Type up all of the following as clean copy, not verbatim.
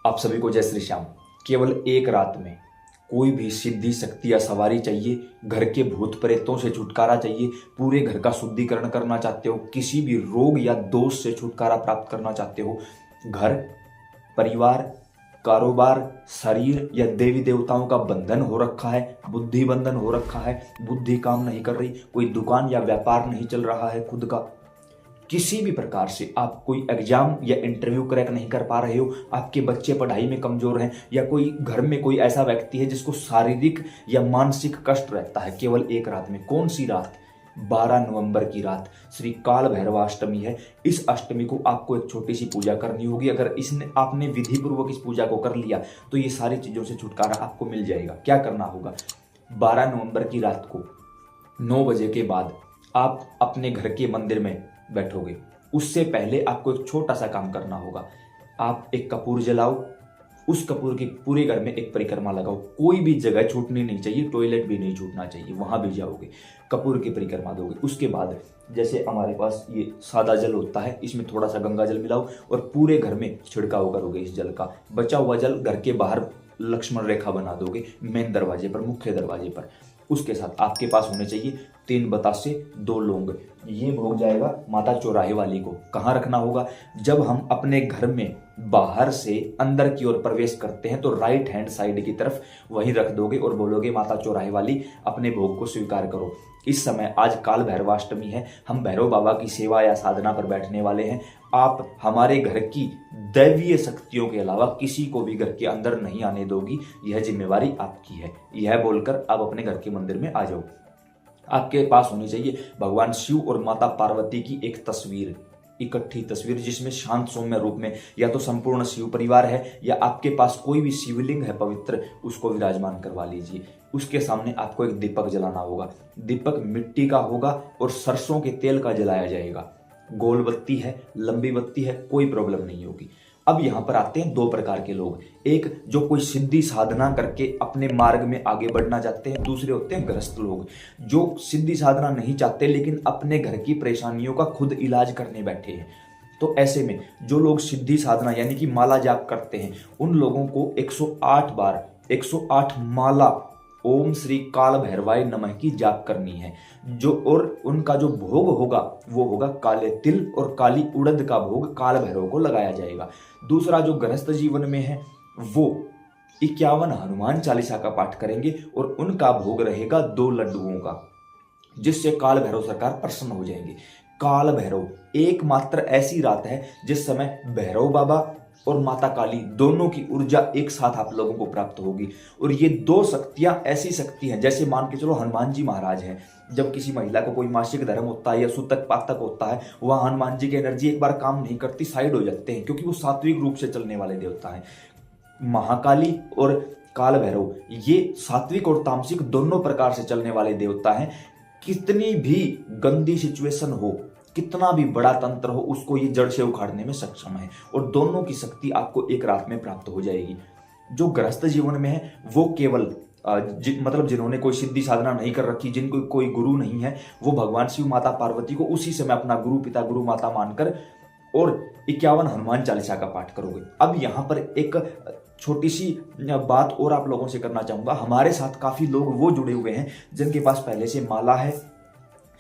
आप सभी को जय श्री श्याम। केवल एक रात में कोई भी सिद्धि शक्ति या सवारी चाहिए, घर के भूत प्रेतों से छुटकारा चाहिए, पूरे घर का शुद्धिकरण करना चाहते हो, किसी भी रोग या दोष से छुटकारा प्राप्त करना चाहते हो, घर परिवार कारोबार शरीर या देवी देवताओं का बंधन हो रखा है, बुद्धि बंधन हो रखा है, बुद्धि काम नहीं कर रही, कोई दुकान या व्यापार नहीं चल रहा है खुद का, किसी भी प्रकार से आप कोई एग्जाम या इंटरव्यू क्रैक नहीं कर पा रहे हो, आपके बच्चे पढ़ाई में कमजोर हैं, या कोई घर में कोई ऐसा व्यक्ति है जिसको शारीरिक या मानसिक कष्ट रहता है, केवल एक रात में। कौन सी रात? 12 नवंबर की रात श्री काल भैरवाष्टमी है। इस अष्टमी को आपको एक छोटी सी पूजा करनी होगी। अगर आपने विधि पूर्वक इस पूजा को कर लिया तो ये सारी चीजों से छुटकारा आपको मिल जाएगा। क्या करना होगा? 12 नवंबर की रात को 9 बजे के बाद आप अपने घर के मंदिर में बैठोगे। उससे पहले आपको एक छोटा सा काम करना होगा। आप एक कपूर जलाओ, उस कपूर की पूरे घर में एक परिक्रमा लगाओ। कोई भी जगह छूटनी नहीं चाहिए, टॉयलेट भी नहीं छूटना चाहिए, वहां भी जाओगे, कपूर की परिक्रमा दोगे। उसके बाद जैसे हमारे पास ये सादा जल होता है, इसमें थोड़ा सा गंगा जल मिलाओ और पूरे घर में छिड़काव करोगे इस जल का। बचा हुआ जल घर के बाहर लक्ष्मण रेखा बना दोगे, मेन दरवाजे पर, मुख्य दरवाजे पर। उसके साथ आपके पास होने चाहिए 3 बतासे, 2 लौंग। ये भोग जाएगा माता चौराहे वाली को। कहाँ रखना होगा? जब हम अपने घर में बाहर से अंदर की ओर प्रवेश करते हैं तो राइट हैंड साइड की तरफ वहीं रख दोगे और बोलोगे माता चौराहे वाली अपने भोग को स्वीकार करो। इस समय आज काल भैरवाष्टमी है, हम भैरव बाबा की सेवा या साधना पर बैठने वाले हैं। आप हमारे घर की दैवीय शक्तियों के अलावा किसी को भी घर के अंदर नहीं आने दोगी, यह जिम्मेवारी आपकी है। यह बोलकर आप अपने घर के मंदिर में आ जाओ। आपके पास होनी चाहिए भगवान शिव और माता पार्वती की एक तस्वीर, इकट्ठी तस्वीर, जिसमें शांत सौम्य रूप में या तो संपूर्ण शिव परिवार है या आपके पास कोई भी शिवलिंग है पवित्र, उसको विराजमान करवा लीजिए। उसके सामने आपको एक दीपक जलाना होगा। दीपक मिट्टी का होगा और सरसों के तेल का जलाया जाएगा। गोल बत्ती है, लंबी बत्ती है, कोई प्रॉब्लम नहीं होगी। अब यहां पर आते हैं 2 प्रकार के लोग। एक जो कोई सिद्धि साधना करके अपने मार्ग में आगे बढ़ना चाहते हैं, दूसरे होते हैं गृहस्थ लोग जो सिद्धि साधना नहीं चाहते लेकिन अपने घर की परेशानियों का खुद इलाज करने बैठे हैं। तो ऐसे में जो लोग सिद्धि साधना यानी कि माला जाप करते हैं, उन लोगों को 108 बार 108 माला ओम श्री काल भैरवाय नमः की जाप करनी है। जो और उनका जो भोग होगा वो होगा काले तिल और काली उड़द का भोग काल भैरव को लगाया जाएगा। दूसरा जो गृहस्थ जीवन में है वो 51 हनुमान चालीसा का पाठ करेंगे और उनका भोग रहेगा 2 लड्डुओं का, जिससे काल भैरव सरकार प्रसन्न हो जाएंगे। काल भैरव एकमात्र ऐसी रात है जिस समय भैरव बाबा और माता काली दोनों की ऊर्जा एक साथ आप लोगों को प्राप्त होगी। और ये 2 शक्तियां ऐसी शक्ति हैं, जैसे मान के चलो हनुमान जी महाराज हैं। जब किसी महिला को कोई मासिक धर्म होता है या सूतक पातक होता है, वह हनुमान जी की एनर्जी एक बार काम नहीं करती, साइड हो जाते हैं, क्योंकि वो सात्विक रूप से चलने वाले देवता हैं। महाकाली और काल भैरव ये सात्विक और तामसिक दोनों प्रकार से चलने वाले देवता हैं। कितनी भी गंदी सिचुएशन हो, कितना भी बड़ा तंत्र हो, उसको ये जड़ से उखाड़ने में सक्षम है और दोनों की शक्ति आपको एक रात में प्राप्त हो जाएगी। जो गृहस्थ जीवन में है वो केवल मतलब जिन्होंने कोई सिद्धि साधना नहीं कर रखी, जिनको कोई गुरु नहीं है, वो भगवान शिव माता पार्वती को उसी समय अपना गुरु पिता गुरु माता मानकर और 51 हनुमान चालीसा का पाठ करोगे। अब यहाँ पर एक छोटी सी बात और आप लोगों से करना चाहूंगा। हमारे साथ काफी लोग वो जुड़े हुए हैं जिनके पास पहले से माला है,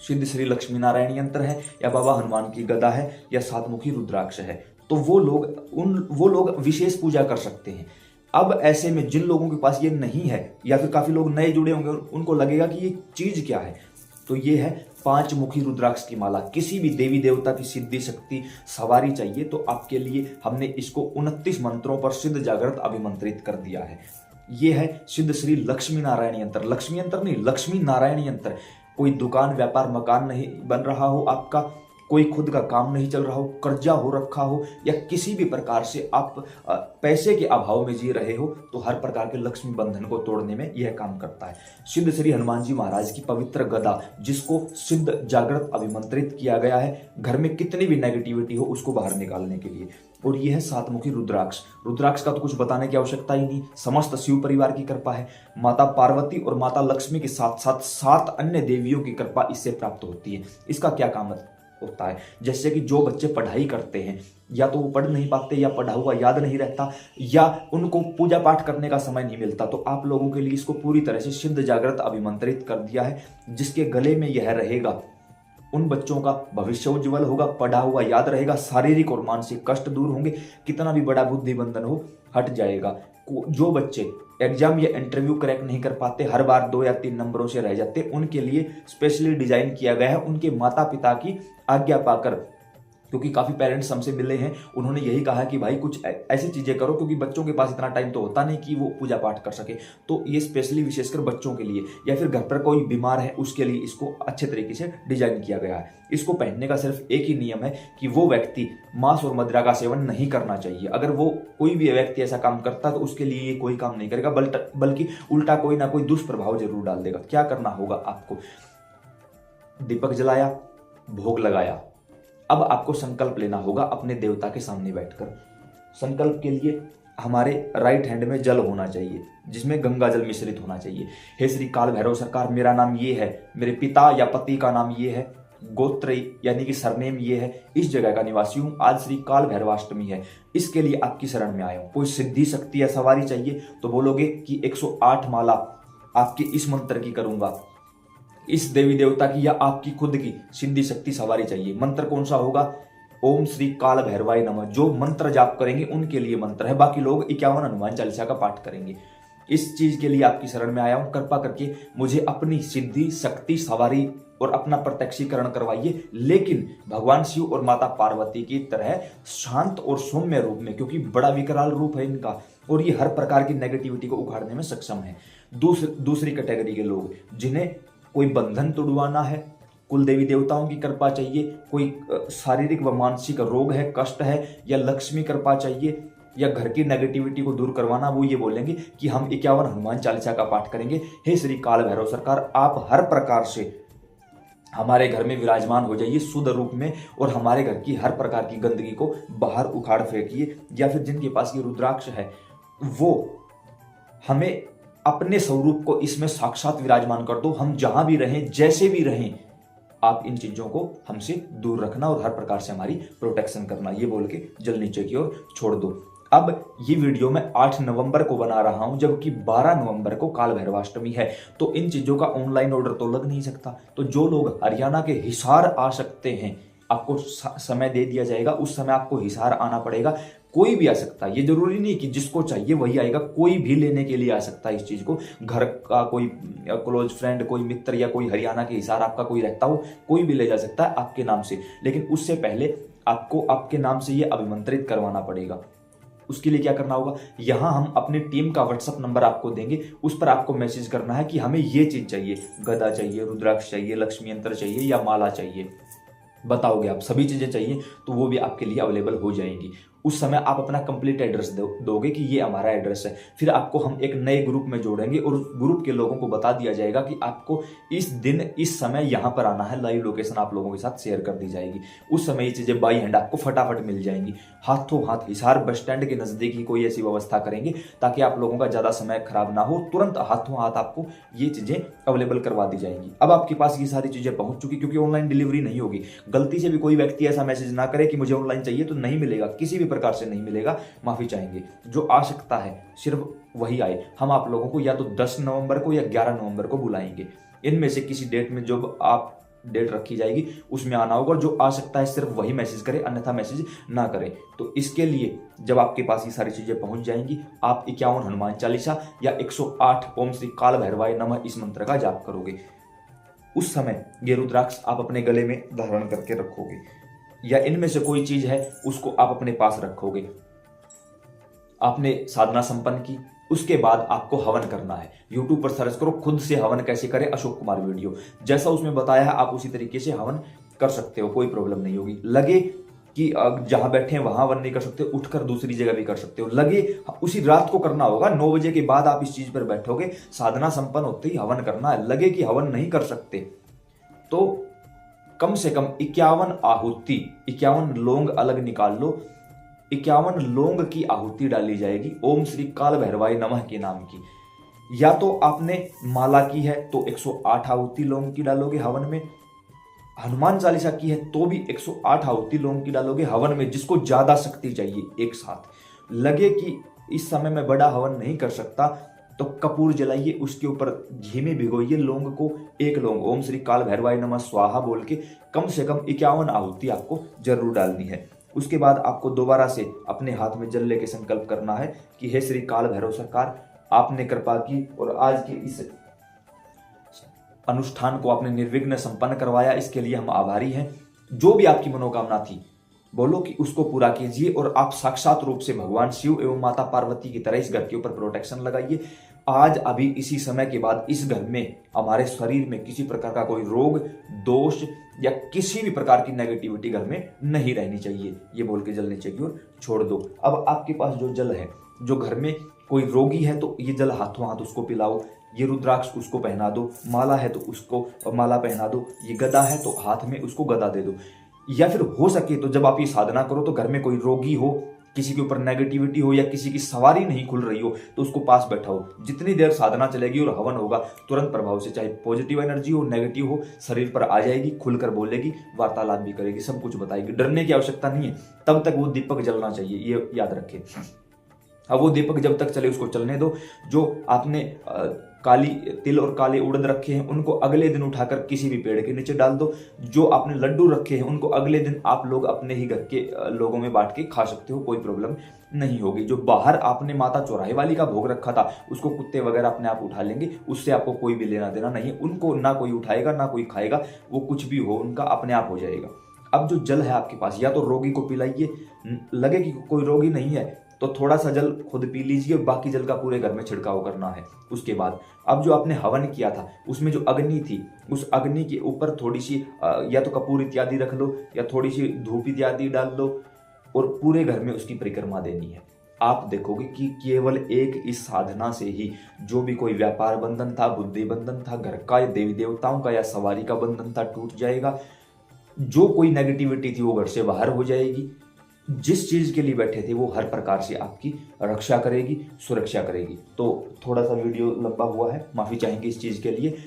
सिद्ध श्री लक्ष्मी नारायण यंत्र है, या बाबा हनुमान की गदा है, या 7 मुखी रुद्राक्ष है। तो वो लोग विशेष पूजा कर सकते हैं। अब ऐसे में जिन लोगों के पास ये नहीं है या फिर काफी लोग नए जुड़े होंगे, उनको लगेगा कि ये चीज क्या है, तो ये है 5 मुखी रुद्राक्ष की माला। किसी भी देवी देवता की सिद्धि शक्ति सवारी चाहिए तो आपके लिए हमने इसको 29 मंत्रों पर सिद्ध जागृत अभिमंत्रित कर दिया है। ये है सिद्ध श्री लक्ष्मी नारायण यंत्र। लक्ष्मी यंत्र नहीं, लक्ष्मी नारायण यंत्र। कोई दुकान व्यापार मकान नहीं बन रहा हो आपका, कोई खुद का काम नहीं चल रहा हो, कर्जा हो रखा हो, या किसी भी प्रकार से आप पैसे के अभाव में जी रहे हो, तो हर प्रकार के लक्ष्मी बंधन को तोड़ने में यह काम करता है। सिद्ध श्री हनुमान जी महाराज की पवित्र गदा, जिसको सिद्ध जागृत अभिमंत्रित किया गया है घर में कितनी भी नेगेटिविटी हो उसको बाहर निकालने के लिए। और यह है 7 मुखी रुद्राक्ष। रुद्राक्ष का तो कुछ बताने की आवश्यकता ही नहीं, समस्त शिव परिवार की कृपा है। माता पार्वती और माता लक्ष्मी के साथ साथ 7 अन्य देवियों की कृपा इससे प्राप्त होती है। इसका क्या काम है? होता है। जैसे कि जो बच्चे पढ़ाई करते हैं, या तो वो पढ़ नहीं पाते, या पढ़ा हुआ याद नहीं रहता, या उनको पूजा पाठ करने का समय नहीं मिलता, तो आप लोगों के लिए इसको पूरी तरह से सिद्ध जागृत अभिमंत्रित कर दिया है। जिसके गले में यह रहेगा, उन बच्चों का भविष्य उज्जवल होगा, पढ़ा हुआ याद रहेगा, शारीरिक और मानसिक कष्ट दूर होंगे, कितना भी बड़ा बुद्धि बंधन हो हट जाएगा। जो बच्चे एग्जाम या इंटरव्यू क्रैक नहीं कर पाते, हर बार 2 या 3 नंबरों से रह जाते, उनके लिए स्पेशली डिजाइन किया गया है। उनके माता पिता की आज्ञा पाकर, क्योंकि काफ़ी पेरेंट्स हमसे मिले हैं, उन्होंने यही कहा कि भाई कुछ ऐसी चीज़ें करो, क्योंकि बच्चों के पास इतना टाइम तो होता नहीं कि वो पूजा पाठ कर सके। तो ये स्पेशली विशेषकर बच्चों के लिए, या फिर घर पर कोई बीमार है उसके लिए इसको अच्छे तरीके से डिजाइन किया गया है। इसको पहनने का सिर्फ एक ही नियम है कि वो व्यक्ति मांस और मदिरा का सेवन नहीं करना चाहिए। अगर वो कोई भी व्यक्ति ऐसा काम करता है तो उसके लिए ये कोई काम नहीं करेगा, बल्कि उल्टा कोई ना कोई दुष्प्रभाव जरूर डाल देगा। क्या करना होगा आपको? दीपक जलाया, भोग लगाया, अब आपको संकल्प लेना होगा अपने देवता के सामने बैठकर। संकल्प के लिए हमारे राइट हैंड में जल होना चाहिए, जिसमें गंगा जल मिश्रित होना चाहिए। हे श्री काल भैरव सरकार, मेरा नाम ये है, मेरे पिता या पति का नाम ये है, गोत्र यानी कि सरनेम ये है, इस जगह का निवासी हूं, आज श्री काल भैरवाष्टमी है, इसके लिए आपकी शरण में आया हूं। कोई सिद्धि शक्ति या सवारी चाहिए तो बोलोगे कि 108 माला आपके इस मंत्र की करूंगा, इस देवी देवता की या आपकी खुद की सिद्धि शक्ति सवारी चाहिए। मंत्र कौन सा होगा? ओम श्री काल भैरवाय नमः। जो मंत्र जाप करेंगे उनके लिए मंत्र है, बाकी लोग 51 हनुमान चालीसा का पाठ करेंगे। इस चीज के लिए आपकी शरण में आया हूं, कृपा करके मुझे अपनी सिद्धि शक्ति सवारी और अपना प्रत्यक्षीकरण करवाइए, लेकिन भगवान शिव और माता पार्वती की तरह शांत और सौम्य रूप में, क्योंकि बड़ा विकराल रूप है इनका और ये हर प्रकार की नेगेटिविटी को उखाड़ने में सक्षम है। दूसरी कैटेगरी के लोग, जिन्हें कोई बंधन तोड़वाना है, कुल देवी देवताओं की कृपा चाहिए, कोई शारीरिक व मानसिक रोग है, कष्ट है, या लक्ष्मी कृपा चाहिए, या घर की नेगेटिविटी को दूर करवाना, वो ये बोलेंगे कि हम 51 हनुमान चालीसा का पाठ करेंगे। हे श्री काल भैरव सरकार, आप हर प्रकार से हमारे घर में विराजमान हो जाइए शुद्ध रूप में, और हमारे घर की हर प्रकार की गंदगी को बाहर उखाड़ फेंकिए। या फिर जिनके पास ये रुद्राक्ष है, वो हमें अपने स्वरूप को इसमें साक्षात विराजमान कर दो। हम जहां भी रहें, जैसे भी रहें, आप इन चीजों को हमसे दूर रखना और हर प्रकार से हमारी प्रोटेक्शन करना, ये बोल के जल नीचे की ओर छोड़ दो। अब ये वीडियो मैं 8 नवंबर को बना रहा हूं, जबकि 12 नवंबर को काल भैरवाष्टमी है, तो इन चीजों का ऑनलाइन ऑर्डर तो लग नहीं सकता। तो जो लोग हरियाणा के हिसार आ सकते हैं, आपको समय दे दिया जाएगा, उस समय आपको हिसार आना पड़ेगा। कोई भी आ सकता है, ये जरूरी नहीं कि जिसको चाहिए वही आएगा, कोई भी लेने के लिए आ सकता है इस चीज को। घर का कोई क्लोज फ्रेंड, कोई मित्र, या कोई हरियाणा के हिसार आपका कोई रहता हो, कोई भी ले जा सकता है आपके नाम से, लेकिन उससे पहले आपको आपके नाम से ये अभिमंत्रित करवाना पड़ेगा। उसके लिए क्या करना होगा, यहां हम अपनी टीम का व्हाट्सएप नंबर आपको देंगे, उस पर आपको मैसेज करना है कि हमें ये चीज चाहिए, गदा चाहिए, रुद्राक्ष चाहिए, लक्ष्मी यंत्र चाहिए, या माला चाहिए। बताओगे आप सभी चीजें चाहिए तो वो भी आपके लिए अवेलेबल हो जाएंगी। उस समय आप अपना कंप्लीट एड्रेस दोगे कि ये हमारा एड्रेस है। फिर आपको हम एक नए ग्रुप में जोड़ेंगे और ग्रुप के लोगों को बता दिया जाएगा कि आपको इस दिन इस समय यहाँ पर आना है। लाइव लोकेशन आप लोगों के साथ शेयर कर दी जाएगी। उस समय ये चीजें बाई हैंड आपको फटाफट मिल जाएंगी। हाथों हाथ हिसार बस स्टैंड के नजदीक ही कोई ऐसी व्यवस्था करेंगे ताकि आप लोगों का ज्यादा समय खराब ना हो। तुरंत हाथों हाथ आपको ये चीजें अवेलेबल करवा दी जाएंगी। अब आपके पास ये सारी चीजें पहुंच चुकी, क्योंकि ऑनलाइन डिलीवरी नहीं होगी। गलती से भी कोई व्यक्ति ऐसा मैसेज ना करे कि मुझे ऑनलाइन चाहिए, तो नहीं मिलेगा, किसी भी प्रकार से नहीं मिलेगा। माफी चाहेंगे। जो आ सकता है सिर्फ वही आए। हम आप लोगों को या तो 10 नवंबर को या 11 नवंबर को बुलाएंगे। इनमें से किसी डेट में जो आप डेट रखी जाएगी उसमें आना होगा। जो आ सकता है सिर्फ वही मैसेज करे, अन्यथा मैसेज ना करे। तो इसके लिए जब आपके पास ये सारी चीजें पहुंच जाएंगी, आप 51 हनुमान चालीसा या 108 ओम श्री काल भैरवाय नमः इस मंत्र का जाप करोगे। उस समय ये रुद्राक्ष आप अपने गले में धारण करके रखोगे, या इनमें से कोई चीज है उसको आप अपने पास रखोगे। आपने साधना संपन्न की, उसके बाद आपको हवन करना है। YouTube पर सर्च करो खुद से हवन कैसे करें, अशोक कुमार वीडियो, जैसा उसमें बताया है आप उसी तरीके से हवन कर सकते हो, कोई प्रॉब्लम नहीं होगी। लगे कि जहां बैठे हैं वहां हवन नहीं कर सकते, उठकर दूसरी जगह भी कर सकते हो। लगे उसी रात को करना होगा, 9 बजे के बाद आप इस चीज पर बैठोगे, साधना संपन्न होते ही हवन करना है। लगे कि हवन नहीं कर सकते तो कम से कम 51 आहुति, 51 लौंग अलग निकाल लो। 51 लौंग की आहुति डाली जाएगी ओम श्री काल भैरवाय नमः के नाम की। या तो आपने माला की है तो 108 आहुति लौंग की डालोगे हवन में, हनुमान चालीसा की है तो भी 108 आहुति लौंग की डालोगे हवन में, जिसको ज्यादा शक्ति चाहिए एक साथ। लगे कि इस समय मैं बड़ा हवन नहीं कर सकता तो कपूर जलाइए, उसके ऊपर घी में भिगोइए लौंग को। एक लौंग ओम श्री काल भैरवाय नमः स्वाहा बोल के कम से कम 51 आहुति आपको जरूर डालनी है। उसके बाद आपको दोबारा से अपने हाथ में जल लेके संकल्प करना है कि हे श्री काल भैरव सरकार, आपने कृपा की और आज के इस अनुष्ठान को आपने निर्विघ्न संपन्न करवाया, इसके लिए हम आभारी हैं। जो भी आपकी मनोकामना थी बोलो कि उसको पूरा कीजिए और आप साक्षात रूप से भगवान शिव एवं माता पार्वती की तरह इस घर के ऊपर प्रोटेक्शन लगाइए। आज अभी इसी समय के बाद इस घर में हमारे शरीर में किसी प्रकार का कोई रोग दोष या किसी भी प्रकार की नेगेटिविटी घर में नहीं रहनी चाहिए, ये बोल के जल नीचे की ओर छोड़ दो। अब आपके पास जो जल है, जो घर में कोई रोगी है तो ये जल हाथों हाथ उसको पिलाओ, ये रुद्राक्ष उसको पहना दो, माला है तो उसको माला पहना दो, ये गदा है तो हाथ में उसको गदा दे दो। या फिर हो सके तो जब आप ये साधना करो तो घर में कोई रोगी हो, किसी के ऊपर नेगेटिविटी हो या किसी की सवारी नहीं खुल रही हो तो उसको पास बैठाओ। जितनी देर साधना चलेगी और हवन होगा तुरंत प्रभाव से, चाहे पॉजिटिव एनर्जी हो नेगेटिव हो, शरीर पर आ जाएगी, खुलकर बोलेगी, वार्तालाप भी करेगी, सब कुछ बताएगी। डरने की आवश्यकता नहीं है, तब तक वो दीपक जलना चाहिए, ये याद रखें। अब वो दीपक जब तक चले उसको चलने दो। जो आपने काली तिल और काले उड़द रखे हैं उनको अगले दिन उठाकर किसी भी पेड़ के नीचे डाल दो। जो आपने लड्डू रखे हैं उनको अगले दिन आप लोग अपने ही घर के लोगों में बांट के खा सकते हो, कोई प्रॉब्लम नहीं होगी। जो बाहर आपने माता चौराहे वाली का भोग रखा था उसको कुत्ते वगैरह अपने आप उठा लेंगे, उससे आपको कोई भी लेना देना नहीं है। उनको ना कोई उठाएगा ना कोई खाएगा, वो कुछ भी हो उनका अपने आप हो जाएगा। अब जो जल है आपके पास, या तो रोगी को पिलाइए, लगे कि कोई रोगी नहीं है तो थोड़ा सा जल खुद पी लीजिए, बाकी जल का पूरे घर में छिड़काव करना है। उसके बाद अब जो आपने हवन किया था उसमें जो अग्नि थी, उस अग्नि के ऊपर थोड़ी सी या तो कपूर इत्यादि रख लो या थोड़ी सी धूप इत्यादि डाल दो और पूरे घर में उसकी परिक्रमा देनी है। आप देखोगे कि केवल एक इस साधना से ही जो भी कोई व्यापार बंधन था, बुद्धि बंधन था, घर का देवी देवताओं का या सवारी का बंधन था, टूट जाएगा। जो कोई नेगेटिविटी थी वो घर से बाहर हो जाएगी। जिस चीज के लिए बैठे थे वो हर प्रकार से आपकी रक्षा करेगी, सुरक्षा करेगी। तो थोड़ा सा वीडियो लंबा हुआ है, माफी चाहेंगे इस चीज के लिए।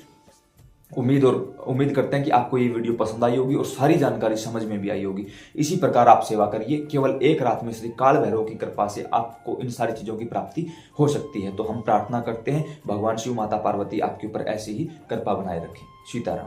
उम्मीद करते हैं कि आपको ये वीडियो पसंद आई होगी और सारी जानकारी समझ में भी आई होगी। इसी प्रकार आप सेवा करिए, केवल एक रात में श्री काल भैरव की कृपा से आपको इन सारी चीजों की प्राप्ति हो सकती है। तो हम प्रार्थना करते हैं भगवान शिव माता पार्वती आपके ऊपर ऐसी ही कृपा बनाए रखें। सीताराम।